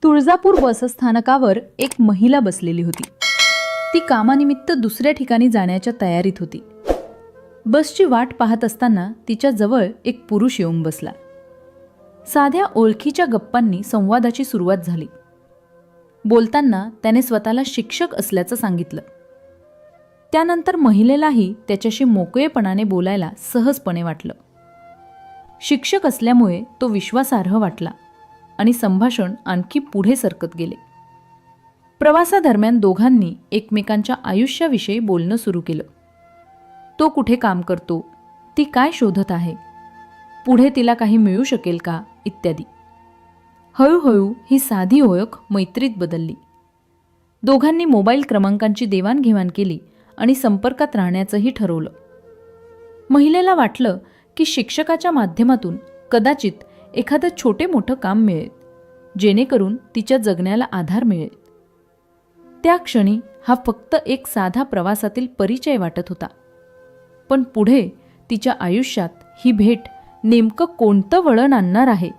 तुळजापूर बसस्थानकावर एक महिला बसलेली होती। ती कामानिमित्त दुसऱ्या ठिकाणी जाण्याच्या तयारीत होती। बसची वाट पाहत असताना तिच्या जवळ एक पुरुष येऊन बसला। साध्या ओळखीच्या गप्पांनी संवादाची सुरुवात झाली। बोलताना त्याने स्वतःला शिक्षक असल्याचं सांगितलं। त्यानंतर महिलेलाही त्याच्याशी मोकळेपणाने बोलायला सहजपणे वाटलं। शिक्षक असल्यामुळे तो विश्वासार्ह वाटला आणि संभाषण आणखी पुढे सरकत गेले। प्रवासादरम्यान दोघांनी एकमेकांच्या आयुष्याविषयी बोलणं सुरू केलं। तो कुठे काम करतो, ती काय शोधत आहे, पुढे तिला काही मिळू शकेल का, इत्यादी। हळूहळू ही साधी ओळख मैत्रीत बदलली। दोघांनी मोबाईल क्रमांकांची देवाणघेवाण केली आणि संपर्कात राहण्याचंही ठरवलं। महिलेला वाटलं की शिक्षकाच्या माध्यमातून कदाचित एखादं छोटे मोठं काम मिळेल, जेणेकरून तिच्या जगण्याला आधार मिळेल। त्या क्षणी हा फक्त एक साधा प्रवासातील परिचय वाटत होता, पण पुढे तिच्या आयुष्यात ही भेट नेमकं कोणतं वळण आणणार आहे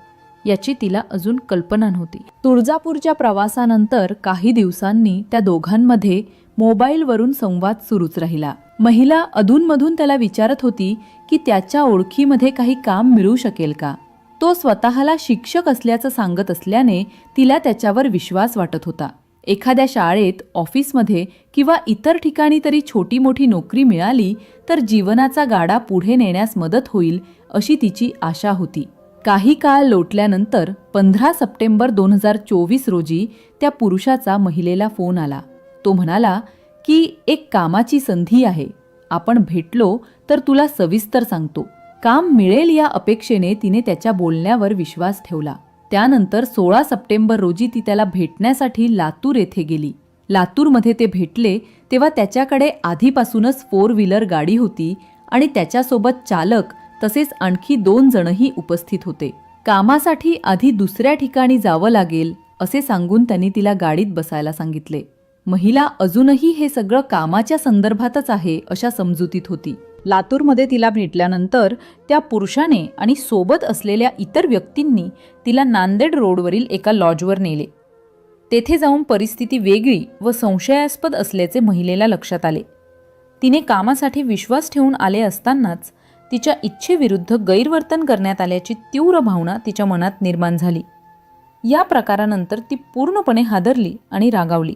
याची तिला अजून कल्पना नव्हती। तुळजापूरच्या प्रवासानंतर काही दिवसांनी त्या दोघांमध्ये मोबाईलवरून संवाद सुरूच राहिला। महिला अधूनमधून त्याला विचारत होती की त्याच्या ओळखीमध्ये काही काम मिळू शकेल का। तो स्वतःला शिक्षक असल्याचं सांगत असल्याने तिला त्याच्यावर विश्वास वाटत होता। एखाद्या शाळेत, ऑफिसमध्ये किंवा इतर ठिकाणी तरी छोटी मोठी नोकरी मिळाली तर जीवनाचा गाडा पुढे नेण्यास मदत होईल अशी तिची आशा होती। काही काळ लोटल्यानंतर 15 सप्टेंबर 2024 रोजी त्या पुरुषाचा महिलेला फोन आला। तो म्हणाला की एक कामाची संधी आहे, आपण भेटलो तर तुला सविस्तर सांगतो। काम मिळेल या अपेक्षेने तिने त्याच्या बोलण्यावर विश्वास ठेवला। त्यानंतर 16 सप्टेंबर रोजी ती त्याला भेटण्यासाठी लातूर येथे गेली। लातूरमध्ये ते भेटले तेव्हा त्याच्याकडे आधीपासूनच 4 व्हीलर गाडी होती आणि त्याच्यासोबत चालक तसेच आणखी 2 जणही उपस्थित होते। कामासाठी आधी दुसऱ्या ठिकाणी जावं लागेल असे सांगून त्यांनी तिला गाडीत बसायला सांगितले। महिला अजूनही हे सगळं कामाच्या संदर्भातच आहे अशा समजुतीत होती। लातूरमध्ये तिला भेटल्यानंतर त्या पुरुषाने आणि सोबत असलेल्या इतर व्यक्तींनी तिला नांदेड रोडवरील एका लॉजवर नेले। तेथे जाऊन परिस्थिती वेगळी व संशयास्पद असल्याचे महिलेला लक्षात आले। तिने कामासाठी विश्वास ठेवून आले असतानाच तिच्या इच्छेविरुद्ध गैरवर्तन करण्यात आल्याची तीव्र भावना तिच्या मनात निर्माण झाली। या प्रकारानंतर ती पूर्णपणे हादरली आणि रागावली।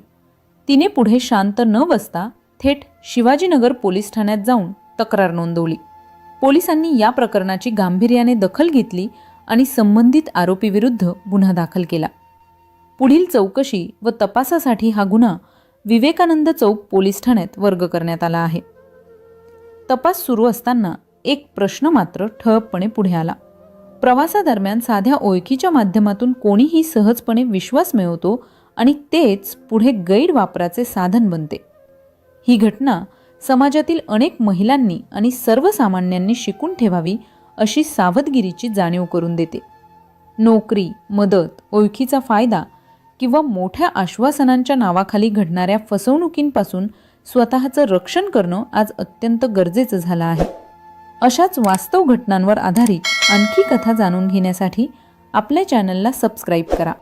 तिने पुढे शांत न बसता थेट शिवाजीनगर पोलीस ठाण्यात जाऊन तक्रार नोंदवली। पोलिसांनी या प्रकरणाची गांभीर्याने दखल घेतली आणि संबंधित आरोपीविरुद्ध गुन्हा दाखल केला। पुढील चौकशी व तपासासाठी हा गुन्हा विवेकानंद चौक पोलीस ठाण्यात वर्ग करण्यात आला आहे। तपास सुरू असताना एक प्रश्न मात्र ठळकपणे पुढे आला। प्रवासादरम्यान साध्या ओळखीच्या माध्यमातून कोणीही सहजपणे विश्वास मिळवतो आणि तेच पुढे गैरवापराचे साधन बनते। ही घटना समाजातील अनेक महिलांनी आणि सर्वसामान्यांनी शिकून ठेवावी अशी सावधगिरीची जाणीव करून देते। नोकरी, मदत, ओळखीचा फायदा किंवा मोठ्या आश्वासनांच्या नावाखाली घडणाऱ्या फसवणुकींपासून स्वतःचं रक्षण करणं आज अत्यंत गरजेचं झालं आहे। अशाच वास्तव घटनांवर आधारित आणखी कथा जाणून घेण्यासाठी आपल्या चॅनलला सबस्क्राईब करा।